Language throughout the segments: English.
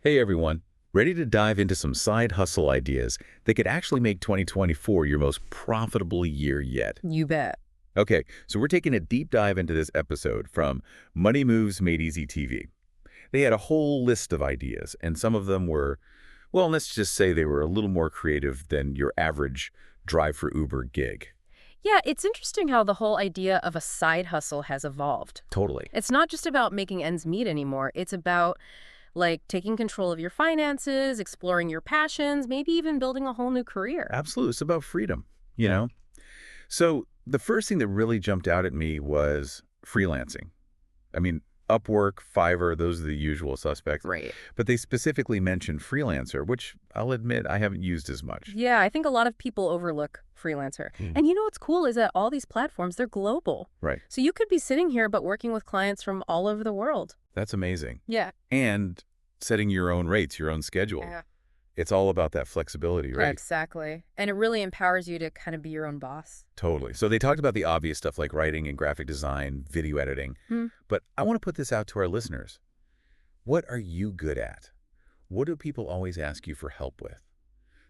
Hey everyone, ready to dive into some side hustle ideas that could actually make 2024 your most profitable year yet? You bet. Okay, so we're taking a deep dive into this episode from Money Moves Made Easy TV. They had a whole list of ideas, and some of them were, well, let's just say they were a little more creative than your average drive for Uber gig. Yeah, it's interesting how the whole idea of a side hustle has evolved. Totally. It's not just about making ends meet anymore. It's about, like, taking control of your finances, exploring your passions, maybe even building a whole new career. Absolutely. It's about freedom, you Yeah. know? So the first thing that really jumped out at me was freelancing. I mean, Upwork, Fiverr, those are the usual suspects. Right. But they specifically mentioned freelancer, which I'll admit I haven't used as much. Yeah, I think a lot of people overlook freelancer. And you know what's cool is that all these platforms, they're global. Right. So you could be sitting here but working with clients from all over the world. That's amazing. Yeah. And setting your own rates, your own schedule. Yeah. It's all about that flexibility, right? Exactly. And it really empowers you to kind of be your own boss. Totally. So they talked about the obvious stuff like writing and graphic design, video editing. Hmm. But I want to put this out to our listeners. What are you good at? What do people always ask you for help with?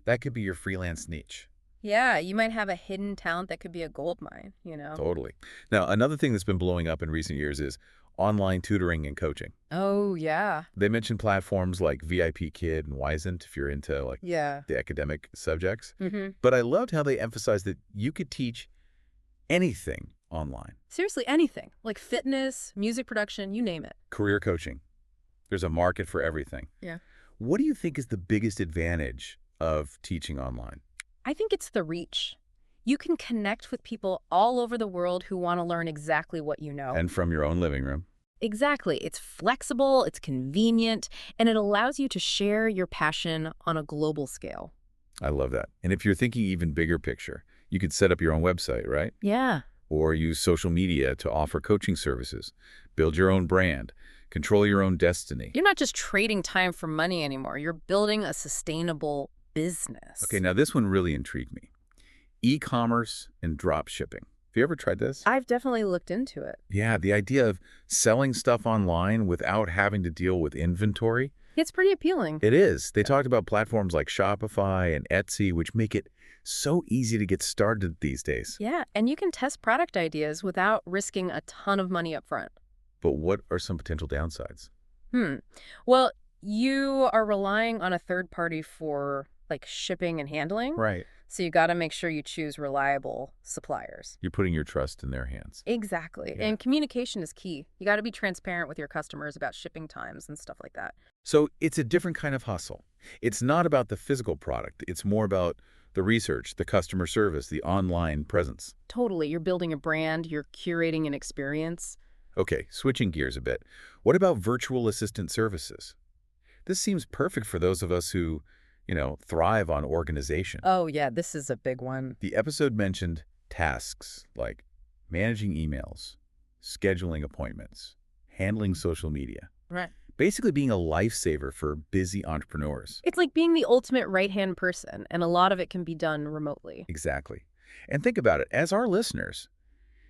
That could be your freelance niche. Yeah, you might have a hidden talent that could be a gold mine, you know? Totally. Now, another thing that's been blowing up in recent years is online tutoring and coaching. Oh, yeah. They mentioned platforms like VIP Kid and Wisent if you're into like Yeah. the academic subjects. Mm-hmm. But I loved how they emphasized that you could teach anything online. Seriously, anything. Like fitness, music production, you name it. Career coaching. There's a market for everything. Yeah. What do you think is the biggest advantage of teaching online? I think it's the reach. You can connect with people all over the world who want to learn exactly what you know. And from your own living room. Exactly. It's flexible, it's convenient, and it allows you to share your passion on a global scale. I love that. And if you're thinking even bigger picture, you could set up your own website, right? Yeah. Or use social media to offer coaching services, build your own brand, control your own destiny. You're not just trading time for money anymore. You're building a sustainable business. Okay, now this one really intrigued me. E-commerce and drop shipping. Have you ever tried this? I've definitely looked into it. Yeah, the idea of selling stuff online without having to deal with inventory. It's pretty appealing. It is. They talked about platforms like Shopify and Etsy, which make it so easy to get started these days. Yeah, and you can test product ideas without risking a ton of money up front. But what are some potential downsides? Well, you are relying on a third party for like shipping and handling. Right. So you got to make sure you choose reliable suppliers. You're putting your trust in their hands. Exactly. Yeah. And communication is key. You got to be transparent with your customers about shipping times and stuff like that. So it's a different kind of hustle. It's not about the physical product. It's more about the research, the customer service, the online presence. Totally. You're building a brand, you're curating an experience. Okay, switching gears a bit. What about virtual assistant services? This seems perfect for those of us who, thrive on organization. Oh, yeah, this is a big one. The episode mentioned tasks like managing emails, scheduling appointments, handling social media, Right. basically being a lifesaver for busy entrepreneurs. It's like being the ultimate right-hand person, and a lot of it can be done remotely. Exactly. And think about it, as our listeners,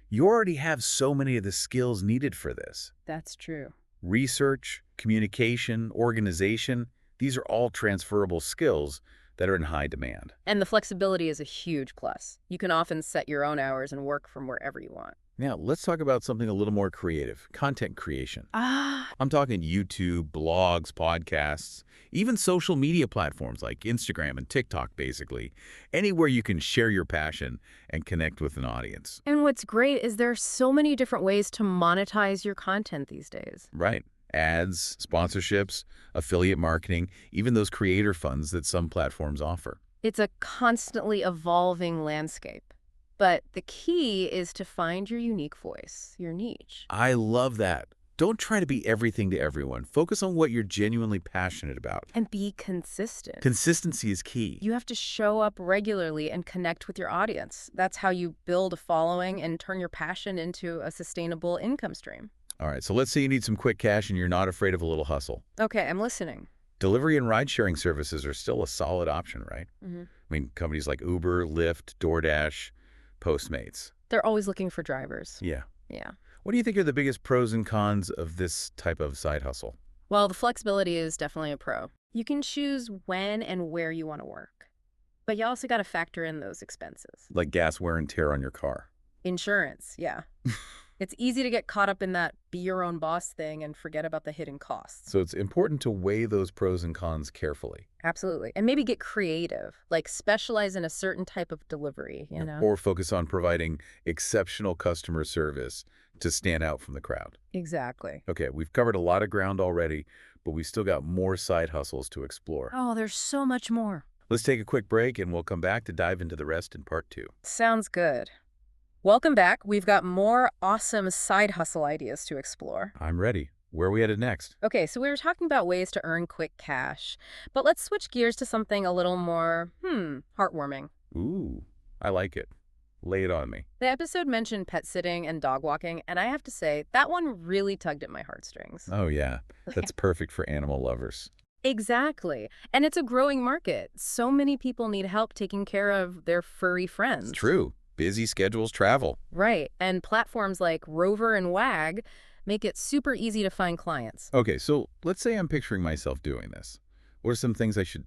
you already have so many of the skills needed for this. That's true. Research, communication, organization, these are all transferable skills that are in high demand. And the flexibility is a huge plus. You can often set your own hours and work from wherever you want. Now, let's talk about something a little more creative, content creation. Ah, I'm talking YouTube, blogs, podcasts, even social media platforms like Instagram and TikTok, basically. Anywhere you can share your passion and connect with an audience. and what's great is there are so many different ways to monetize your content these days. Right. Ads, sponsorships, affiliate marketing, even those creator funds that some platforms offer. It's a constantly evolving landscape. But the key is to find your unique voice, your niche. I love that. Don't try to be everything to everyone. Focus on what you're genuinely passionate about. And be consistent. Consistency is key. You have to show up regularly and connect with your audience. That's how you build a following and turn your passion into a sustainable income stream. All right, so let's say you need some quick cash and you're not afraid of a little hustle. Okay, I'm listening. Delivery and ride-sharing services are still a solid option, right? Hmm. I mean, companies like Uber, Lyft, DoorDash, Postmates. They're always looking for drivers. Yeah. Yeah. What do you think are the biggest pros and cons of this type of side hustle? Well, the flexibility is definitely a pro. You can choose when and where you want to work. But you also got to factor in those expenses. Like gas wear and tear on your car. Insurance, yeah. It's easy to get caught up in that be your own boss thing and forget about the hidden costs. So it's important to weigh those pros and cons carefully. Absolutely. And maybe get creative, like specialize in a certain type of delivery, you know? Or focus on providing exceptional customer service to stand out from the crowd. Exactly. Okay, we've covered a lot of ground already, but we've still got more side hustles to explore. Oh, there's so much more. Let's take a quick break and we'll come back to dive into the rest in part 2. Sounds good. Welcome back. We've got more awesome side hustle ideas to explore. I'm ready. Where are we headed next? Okay, so we were talking about ways to earn quick cash, but let's switch gears to something a little more, heartwarming. Ooh, I like it. Lay it on me. The episode mentioned pet sitting and dog walking, and I have to say, that one really tugged at my heartstrings. Oh, yeah. That's perfect for animal lovers. Exactly. And it's a growing market. So many people need help taking care of their furry friends. It's true. Busy schedules travel. Right. And platforms like Rover and Wag make it super easy to find clients. Okay, so let's say I'm picturing myself doing this. What are some things I should,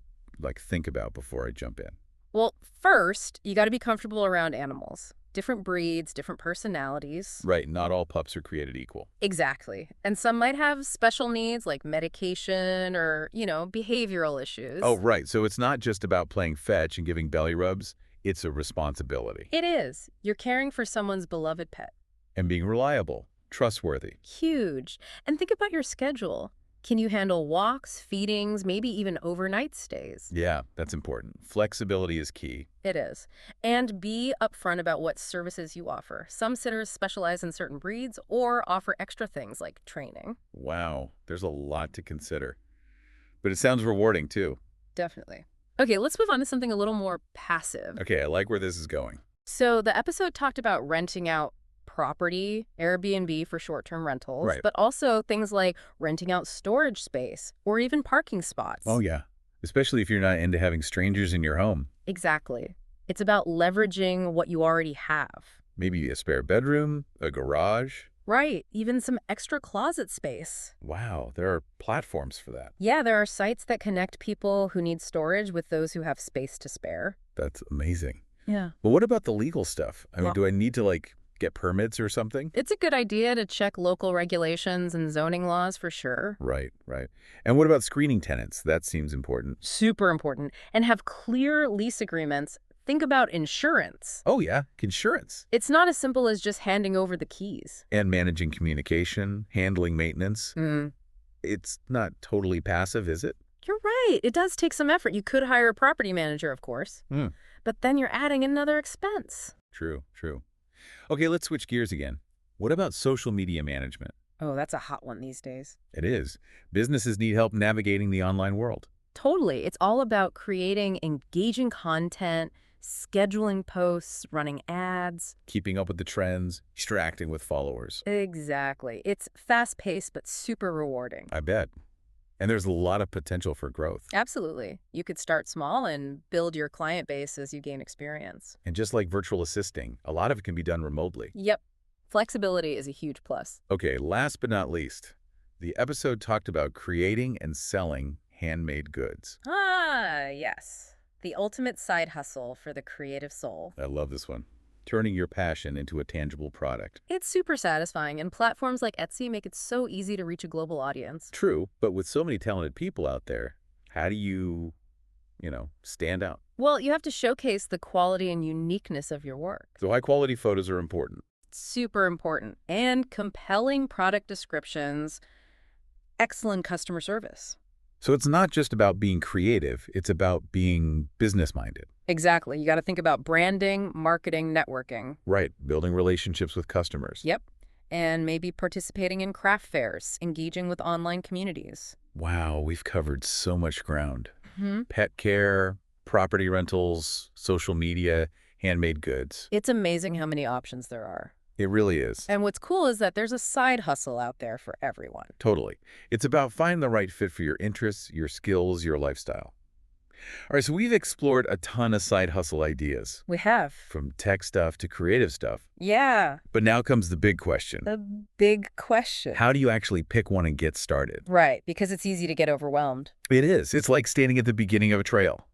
think about before I jump in? Well, first, you got to be comfortable around animals. Different breeds, different personalities. Right, not all pups are created equal. Exactly. And some might have special needs like medication or, behavioral issues. Oh, right. So it's not just about playing fetch and giving belly rubs. It's a responsibility. It is. You're caring for someone's beloved pet. And being reliable, trustworthy. Huge. And think about your schedule. Can you handle walks, feedings, maybe even overnight stays? Yeah, that's important. Flexibility is key. It is. And be upfront about what services you offer. Some sitters specialize in certain breeds or offer extra things like training. Wow, there's a lot to consider. But it sounds rewarding, too. Definitely. Okay, let's move on to something a little more passive. Okay, I like where this is going. So the episode talked about renting out property, Airbnb for short-term rentals, Right. but also things like renting out storage space or even parking spots. Oh, yeah. Especially if you're not into having strangers in your home. Exactly. It's about leveraging what you already have. Maybe a spare bedroom, a garage. Right, even some extra closet space. Wow, there are platforms for that. Yeah, there are sites that connect people who need storage with those who have space to spare. That's amazing. Yeah. But what about the legal stuff? I mean, Well- do I need to, get permits or something? It's a good idea to check local regulations and zoning laws for sure. Right, right. And what about screening tenants? That seems important. Super important. And have clear lease agreements. Think about insurance. Oh, yeah, insurance. It's not as simple as just handing over the keys. And managing communication, handling maintenance. It's not totally passive, is it? You're right. It does take some effort. You could hire a property manager, of course. But then you're adding another expense. True, true. Okay, let's switch gears again. What about social media management? Oh, that's a hot one these days. It is. Businesses need help navigating the online world. Totally. It's all about creating engaging content, scheduling posts, running ads. Keeping up with the trends, interacting with followers. Exactly. It's fast-paced but super rewarding. I bet. And there's a lot of potential for growth. Absolutely. You could start small and build your client base as you gain experience. And just like virtual assisting, a lot of it can be done remotely. Yep. Flexibility is a huge plus. Okay, last but not least, the episode talked about creating and selling handmade goods. Ah, yes. The ultimate side hustle for the creative soul. I love this one. Turning your passion into a tangible product. It's super satisfying, and platforms like Etsy make it so easy to reach a global audience. True, but with so many talented people out there, how do you, stand out? Well, you have to showcase the quality and uniqueness of your work. So high-quality photos are important. Super important. And compelling product descriptions, excellent customer service. So it's not just about being creative, it's about being business-minded. Exactly. You got to think about branding, marketing, networking. Right, building relationships with customers. Yep. And maybe participating in craft fairs, engaging with online communities. Wow, we've covered so much ground. Pet care, property rentals, social media, handmade goods. It's amazing how many options there are. It really is. And what's cool is that there's a side hustle out there for everyone. Totally. It's about finding the right fit for your interests, your skills, your lifestyle. All right, so we've explored a ton of side hustle ideas, We have. from tech stuff to creative stuff. Yeah, But now comes the big question. the big question. How do you actually pick one and get started? Right, because it's easy to get overwhelmed It is. It's like standing at the beginning of a trail.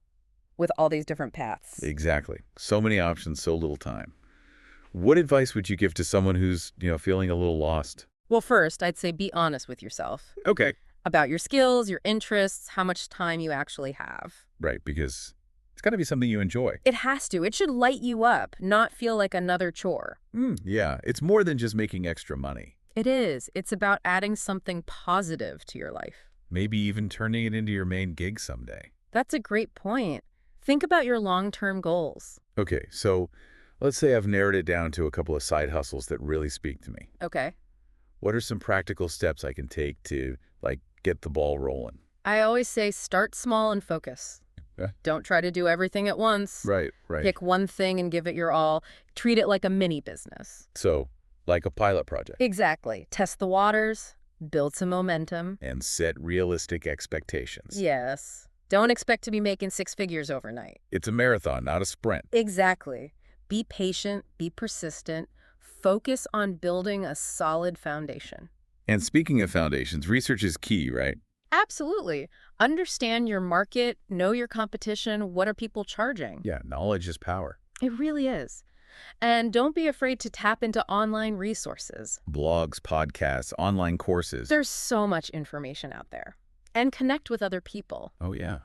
with all these different paths. Exactly. So many options, so little time. What advice would you give to someone who's, feeling a little lost? Well, first, I'd say be honest with yourself Okay. about your skills, your interests, how much time you actually have. Right, because it's got to be something you enjoy. It has to. It should light you up, not feel like another chore. Yeah, it's more than just making extra money. It is. It's about adding something positive to your life. Maybe even turning it into your main gig someday. That's a great point. Think about your long-term goals. Okay, so let's say I've narrowed it down to a couple of side hustles that really speak to me. Okay. What are some practical steps I can take to, get the ball rolling? I always say start small and focus. Yeah. Don't try to do everything at once. Right. Pick one thing and give it your all. Treat it like a mini business. So, like a pilot project. Exactly. Test the waters, build some momentum. And set realistic expectations. Yes. Don't expect to be making 6 figures overnight. It's a marathon, not a sprint. Exactly. Be patient, be persistent, focus on building a solid foundation. And speaking of foundations, research is key, right? Absolutely. Understand your market, know your competition, what are people charging? Yeah, knowledge is power. It really is. And don't be afraid to tap into online resources. Blogs, podcasts, online courses. There's so much information out there. And connect with other people. Oh, yeah.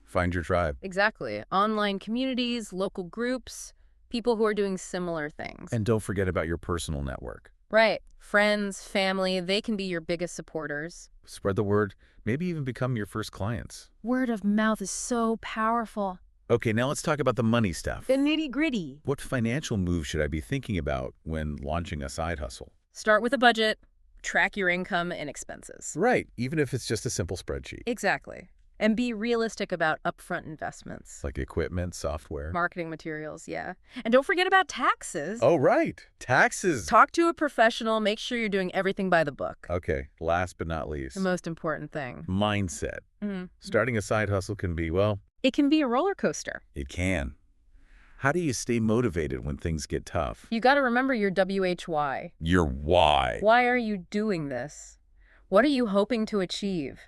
Find your tribe. Exactly. Online communities, local groups, people who are doing similar things. And don't forget about your personal network. Right. Friends, family, they can be your biggest supporters. Spread the word, maybe even become your first clients. Word of mouth is so powerful. Okay, now let's talk about the money stuff. The nitty-gritty. What financial moves should I be thinking about when launching a side hustle? Start with a budget. Track your income and expenses. Right, even if it's just a simple spreadsheet. Exactly. And be realistic about upfront investments. Like equipment, software. Marketing materials, yeah. And don't forget about taxes. Oh, right. Taxes. Talk to a professional. Make sure you're doing everything by the book. Okay, last but not least. The most important thing. Mindset. Starting a side hustle can be, It can be a roller coaster. it can. How do you stay motivated when things get tough? You got to remember your WHY. Your why. Why are you doing this? What are you hoping to achieve?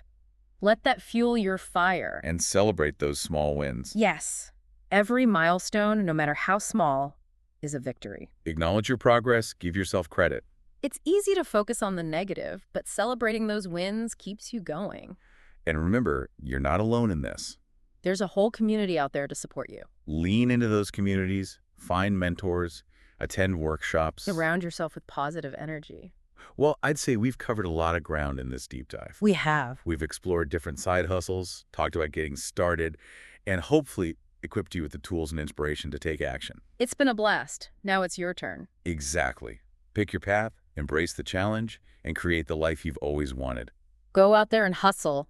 Let that fuel your fire. And celebrate those small wins. Yes. Every milestone, no matter how small, is a victory. Acknowledge your progress, give yourself credit. It's easy to focus on the negative, but celebrating those wins keeps you going. And remember, you're not alone in this. There's a whole community out there to support you. Lean into those communities, find mentors, attend workshops. Surround yourself with positive energy. Well, I'd say we've covered a lot of ground in this deep dive. We have. We've explored different side hustles, talked about getting started, and hopefully equipped you with the tools and inspiration to take action. It's been a blast. Now it's your turn. Exactly. Pick your path, embrace the challenge, and create the life you've always wanted. Go out there and hustle.